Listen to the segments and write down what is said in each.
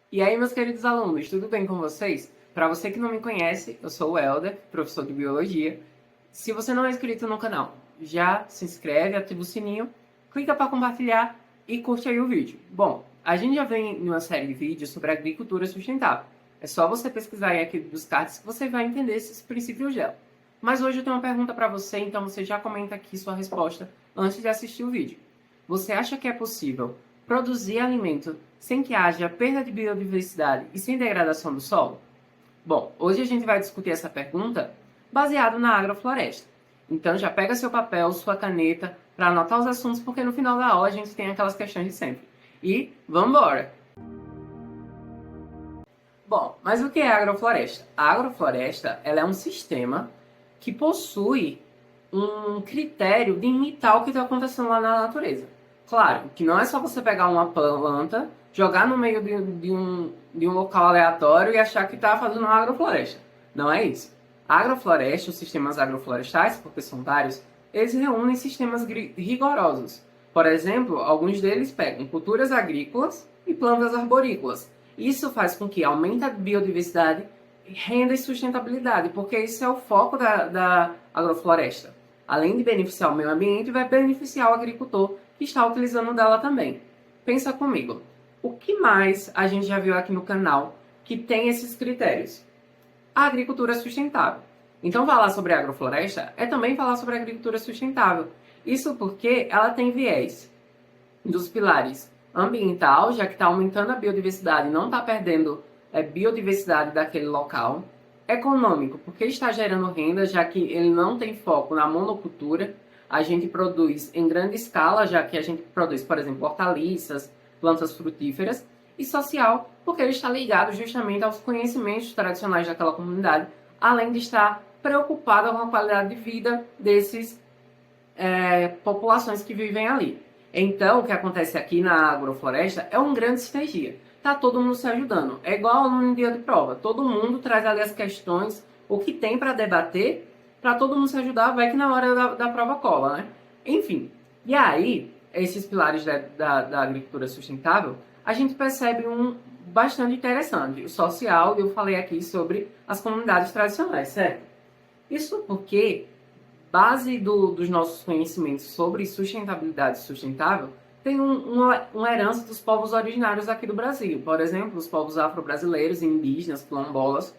E aí, meus queridos alunos, tudo bem com vocês? Para você que não me conhece, eu sou o Helder, professor de Biologia. Se você não é inscrito no canal, já se inscreve, ativa o sininho, clica para compartilhar e curte aí o vídeo. Bom, a gente já vem em uma série de vídeos sobre agricultura sustentável. É só você pesquisar aí aqui dos cards que você vai entender esses princípios dela. Mas hoje eu tenho uma pergunta para você, então você já comenta aqui sua resposta antes de assistir o vídeo. Você acha que é possível produzir alimento sem que haja perda de biodiversidade e sem degradação do solo? Bom, hoje a gente vai discutir essa pergunta baseado na agrofloresta. Então já pega seu papel, sua caneta para anotar os assuntos, porque no final da aula a gente tem aquelas questões de sempre. E vamos embora! Bom, mas o que é a agrofloresta? A agrofloresta ela é um sistema que possui um critério de imitar o que está acontecendo lá na natureza. Claro, que não é só você pegar uma planta, jogar no meio de um local aleatório e achar que está fazendo uma agrofloresta. Não é isso. A agrofloresta, os sistemas agroflorestais, porque são vários, eles reúnem sistemas rigorosos. Por exemplo, alguns deles pegam culturas agrícolas e plantas arborícolas. Isso faz com que aumente a biodiversidade, renda e sustentabilidade, porque esse é o foco da agrofloresta. Além de beneficiar o meio ambiente, vai beneficiar o agricultor que está utilizando dela também. Pensa comigo, o que mais a gente já viu aqui no canal que tem esses critérios? A agricultura sustentável. Então, falar sobre agrofloresta é também falar sobre agricultura sustentável. Isso porque ela tem viés dos pilares ambiental, já que está aumentando a biodiversidade e não está perdendo biodiversidade daquele local. Econômico, porque está gerando renda, já que ele não tem foco na monocultura. A gente produz em grande escala, já que a gente produz, por exemplo, hortaliças, plantas frutíferas. E social, porque ele está ligado justamente aos conhecimentos tradicionais daquela comunidade, além de estar preocupado com a qualidade de vida desses populações que vivem ali. Então, o que acontece aqui na agrofloresta é uma grande sinergia. Tá todo mundo se ajudando. É igual no dia de prova. Todo mundo traz ali as questões, o que tem para debater, para todo mundo se ajudar, vai que na hora da prova cola, né? Enfim. E aí, esses pilares da agricultura sustentável, a gente percebe um bastante interessante. O social, eu falei aqui sobre as comunidades tradicionais, certo? Isso porque base dos nossos conhecimentos sobre sustentabilidade sustentável tem uma herança dos povos originários aqui do Brasil. Por exemplo, os povos afro-brasileiros, indígenas, quilombolas,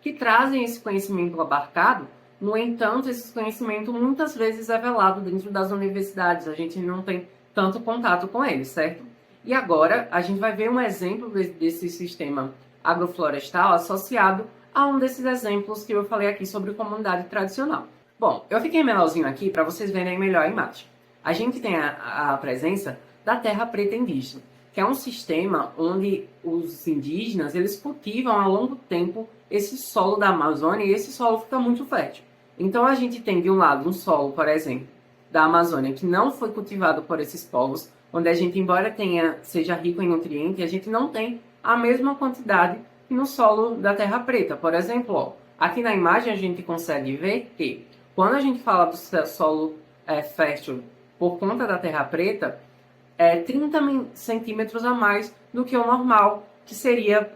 que trazem esse conhecimento abarcado. No entanto, esse conhecimento muitas vezes é velado dentro das universidades. A gente não tem tanto contato com eles, certo? E agora a gente vai ver um exemplo desse sistema agroflorestal associado a um desses exemplos que eu falei aqui sobre comunidade tradicional. Bom, eu fiquei menorzinho aqui para vocês verem melhor a imagem. A gente tem a presença da terra preta indígena, que é um sistema onde os indígenas eles cultivam há longo tempo esse solo da Amazônia e esse solo fica muito fértil. Então a gente tem de um lado um solo, por exemplo, da Amazônia que não foi cultivado por esses povos, onde a gente, embora seja rico em nutrientes, a gente não tem a mesma quantidade que no solo da terra preta. Por exemplo, ó, aqui na imagem a gente consegue ver que quando a gente fala do solo fértil por conta da terra preta, é 30 centímetros a mais do que o normal, que seria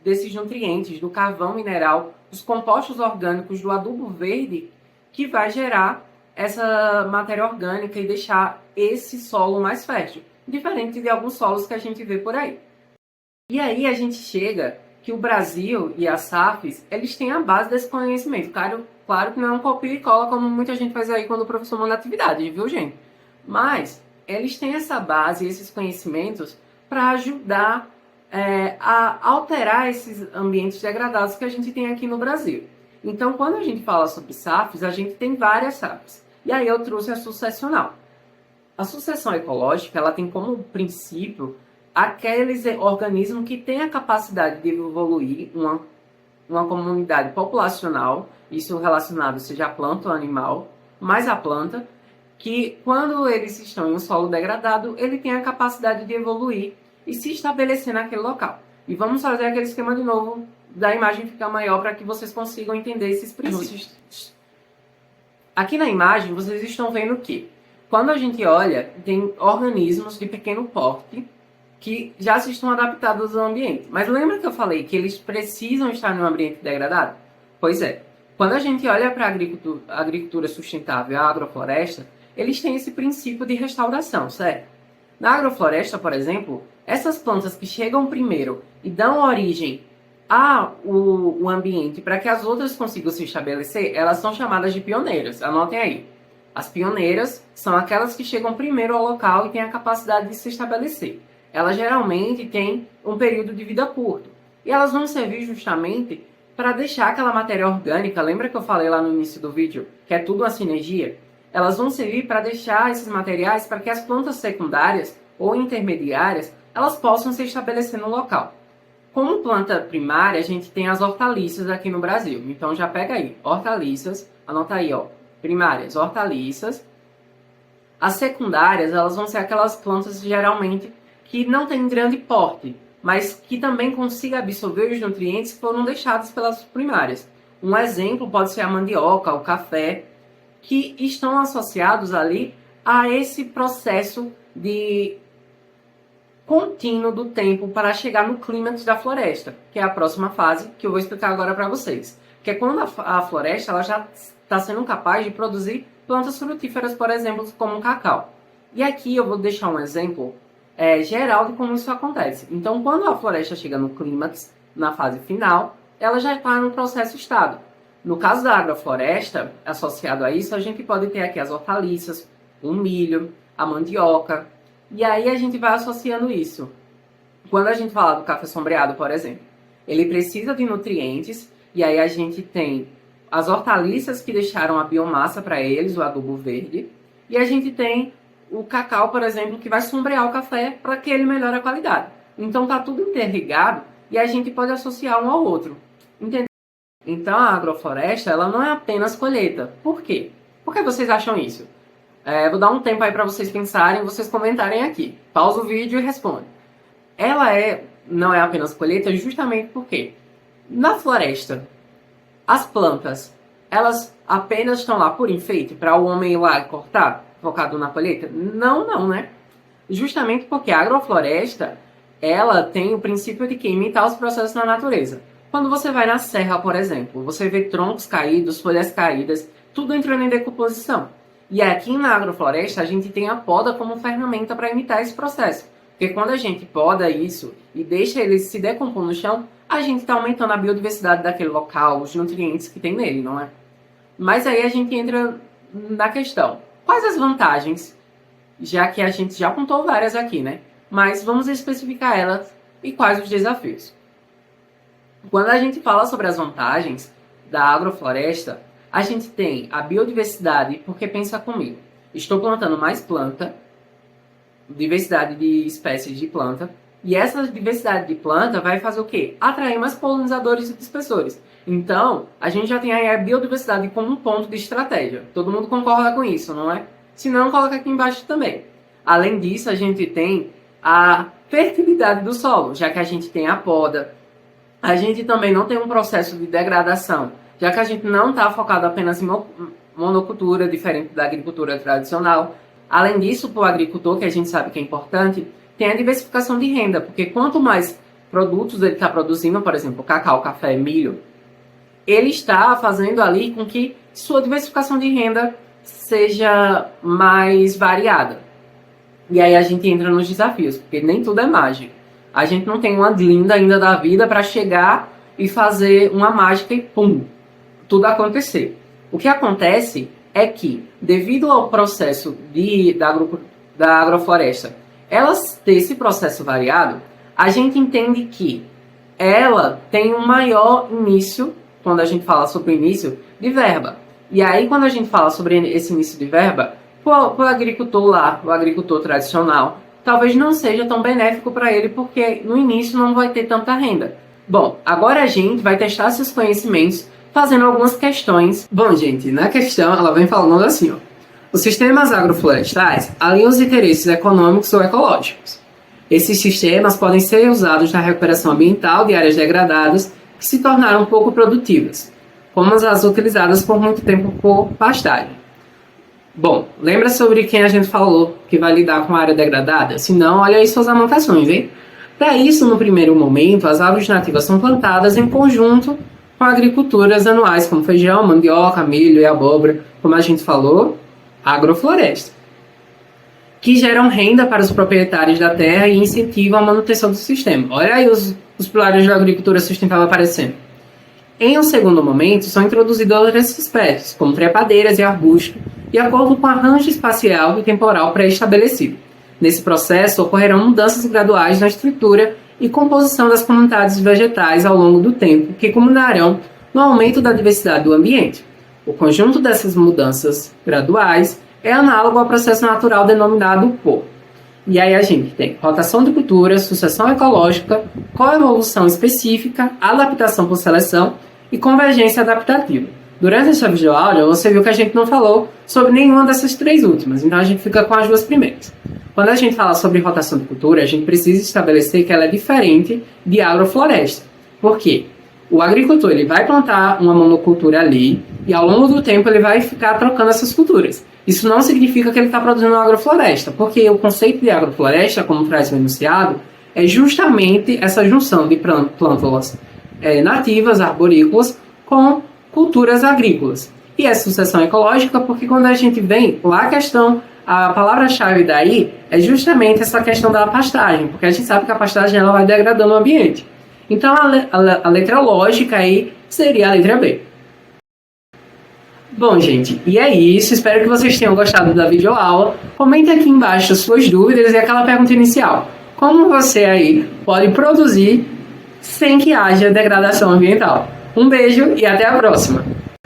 desses nutrientes, do carvão mineral, dos compostos orgânicos, do adubo verde, que vai gerar essa matéria orgânica e deixar esse solo mais fértil, diferente de alguns solos que a gente vê por aí. E aí a gente chega que o Brasil e as SAFs, eles têm a base desse conhecimento. Claro que não é um copia e cola como muita gente faz aí quando o professor manda atividade, viu, gente? Mas eles têm essa base, esses conhecimentos para ajudar a alterar esses ambientes degradados que a gente tem aqui no Brasil. Então, quando a gente fala sobre SAFs, a gente tem várias SAFs. E aí eu trouxe a sucessional. A sucessão ecológica, ela tem como princípio aqueles organismos que têm a capacidade de evoluir uma comunidade populacional, isso relacionado seja a planta ou animal, mas a planta, que quando eles estão em um solo degradado, ele tem a capacidade de evoluir e se estabelecer naquele local. E vamos fazer aquele esquema de novo, da imagem ficar maior para que vocês consigam entender esses princípios. Aqui na imagem, vocês estão vendo que, quando a gente olha, tem organismos de pequeno porte, que já se estão adaptados ao ambiente. Mas lembra que eu falei que eles precisam estar num ambiente degradado? Pois é. Quando a gente olha para a agricultura sustentável e a agrofloresta, eles têm esse princípio de restauração, certo? Na agrofloresta, por exemplo, essas plantas que chegam primeiro e dão origem ao ambiente para que as outras consigam se estabelecer, elas são chamadas de pioneiras. Anotem aí. As pioneiras são aquelas que chegam primeiro ao local e têm a capacidade de se estabelecer. Elas geralmente têm um período de vida curto. E elas vão servir justamente para deixar aquela matéria orgânica, lembra que eu falei lá no início do vídeo, que é tudo uma sinergia? Elas vão servir para deixar esses materiais para que as plantas secundárias ou intermediárias, elas possam se estabelecer no local. Como planta primária, a gente tem as hortaliças aqui no Brasil. Então já pega aí, hortaliças, anota aí, ó, primárias, hortaliças. As secundárias, elas vão ser aquelas plantas geralmente que não têm grande porte, mas que também consigam absorver os nutrientes que foram deixados pelas primárias. Um exemplo pode ser a mandioca, o café, que estão associados ali a esse processo de contínuo do tempo para chegar no clímax da floresta, que é a próxima fase que eu vou explicar agora para vocês. Que é quando a floresta ela já está sendo capaz de produzir plantas frutíferas, por exemplo, como o cacau. E aqui eu vou deixar um exemplo geral de como isso acontece. Então, quando a floresta chega no clímax, na fase final, ela já está no processo estado. No caso da agrofloresta, associado a isso, a gente pode ter aqui as hortaliças, o milho, a mandioca, e aí a gente vai associando isso. Quando a gente fala do café sombreado, por exemplo, ele precisa de nutrientes, e aí a gente tem as hortaliças que deixaram a biomassa para eles, o adubo verde, e a gente tem o cacau, por exemplo, que vai sombrear o café para que ele melhore a qualidade. Então tá tudo interligado e a gente pode associar um ao outro. Entendeu? Então a agrofloresta ela não é apenas colheita. Por quê? Por que vocês acham isso? Vou dar um tempo aí para vocês pensarem, vocês comentarem aqui. Pausa o vídeo e responde. Ela não é apenas colheita justamente porque na floresta as plantas elas apenas estão lá por enfeite para o homem ir lá e cortar, focado na colheita? Não, né? Justamente porque a agrofloresta ela tem o princípio de que imitar os processos na natureza. Quando você vai na serra, por exemplo, você vê troncos caídos, folhas caídas, tudo entrando em decomposição. E aqui na agrofloresta a gente tem a poda como ferramenta para imitar esse processo. Porque quando a gente poda isso e deixa ele se decompor no chão, a gente está aumentando a biodiversidade daquele local, os nutrientes que tem nele, não é? Mas aí a gente entra na questão. Quais as vantagens? Já que a gente já apontou várias aqui, né? Mas vamos especificar elas e quais os desafios. Quando a gente fala sobre as vantagens da agrofloresta, a gente tem a biodiversidade, porque pensa comigo. Estou plantando mais planta, diversidade de espécies de planta, e essa diversidade de planta vai fazer o quê? Atrair mais polinizadores e dispersores. Então, a gente já tem aí a biodiversidade como um ponto de estratégia. Todo mundo concorda com isso, não é? Se não, coloca aqui embaixo também. Além disso, a gente tem a fertilidade do solo, já que a gente tem a poda. A gente também não tem um processo de degradação, já que a gente não está focado apenas em monocultura, diferente da agricultura tradicional. Além disso, para o agricultor, que a gente sabe que é importante, tem a diversificação de renda, porque quanto mais produtos ele está produzindo, por exemplo, cacau, café, milho, ele está fazendo ali com que sua diversificação de renda seja mais variada. E aí a gente entra nos desafios, porque nem tudo é mágico. A gente não tem uma Glinda ainda da vida para chegar e fazer uma mágica e pum, tudo acontecer. O que acontece é que, devido ao processo da agrofloresta, elas ter esse processo variado, a gente entende que ela tem um maior início, quando a gente fala sobre o início, de verba. E aí, quando a gente fala sobre esse início de verba, para o agricultor lá, o agricultor tradicional, talvez não seja tão benéfico para ele, porque no início não vai ter tanta renda. Bom, agora a gente vai testar seus conhecimentos fazendo algumas questões. Bom, gente, na questão ela vem falando assim, ó. Os sistemas agroflorestais alinham os interesses econômicos ou ecológicos. Esses sistemas podem ser usados na recuperação ambiental de áreas degradadas que se tornaram pouco produtivas, como as utilizadas por muito tempo por pastagem. Bom, lembra sobre quem a gente falou que vai lidar com a área degradada? Se não, olha aí suas anotações, hein? Para isso, no primeiro momento, as árvores nativas são plantadas em conjunto com agriculturas anuais, como feijão, mandioca, milho e abóbora, como a gente falou, agrofloresta, que geram renda para os proprietários da terra e incentivam a manutenção do sistema. Olha aí os pilares da agricultura sustentável aparecendo. Em um segundo momento, são introduzidas outras espécies, como trepadeiras e arbustos, de acordo com o arranjo espacial e temporal pré-estabelecido. Nesse processo, ocorrerão mudanças graduais na estrutura e composição das comunidades vegetais ao longo do tempo, que culminarão no aumento da diversidade do ambiente. O conjunto dessas mudanças graduais é análogo ao processo natural denominado PO. E aí a gente tem rotação de culturas, sucessão ecológica, coevolução específica, adaptação por seleção e convergência adaptativa. Durante essa videoaula, você viu que a gente não falou sobre nenhuma dessas três últimas, então a gente fica com as duas primeiras. Quando a gente fala sobre rotação de cultura, a gente precisa estabelecer que ela é diferente de agrofloresta. Por quê? O agricultor ele vai plantar uma monocultura ali e ao longo do tempo ele vai ficar trocando essas culturas. Isso não significa que ele está produzindo uma agrofloresta, porque o conceito de agrofloresta, como traz o enunciado, é justamente essa junção de plântulas nativas, arborícolas, com culturas agrícolas. E é sucessão ecológica porque quando a gente vem lá a questão, a palavra-chave daí é justamente essa questão da pastagem, porque a gente sabe que a pastagem ela vai degradando o ambiente. Então a letra lógica aí seria a letra B. Bom, gente, e é isso. Espero que vocês tenham gostado da videoaula. Comente aqui embaixo suas dúvidas e aquela pergunta inicial. Como você aí pode produzir sem que haja degradação ambiental? Um beijo e até a próxima!